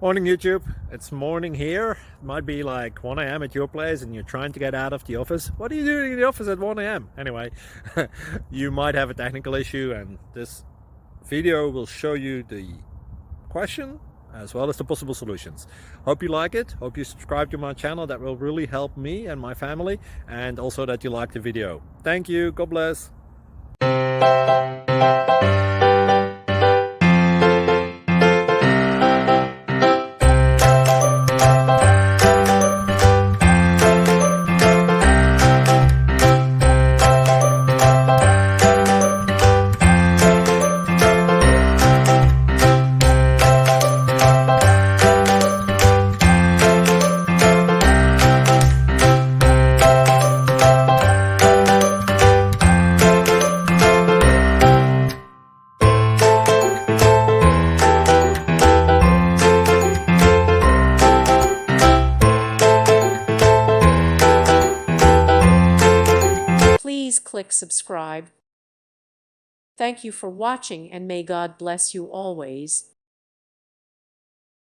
Morning YouTube, it's morning here. It might be like 1 a.m. at your place and you're trying to get out of the office. What are you doing in the office at 1 a.m.? Anyway, you might have a technical issue and this video will show you the question as well as the possible solutions. Hope you like it, hope you subscribe to my channel. That will really help me and my family, and also that you like the video. Thank you, God bless. Please click subscribe. Thank you for watching, and may God bless you always.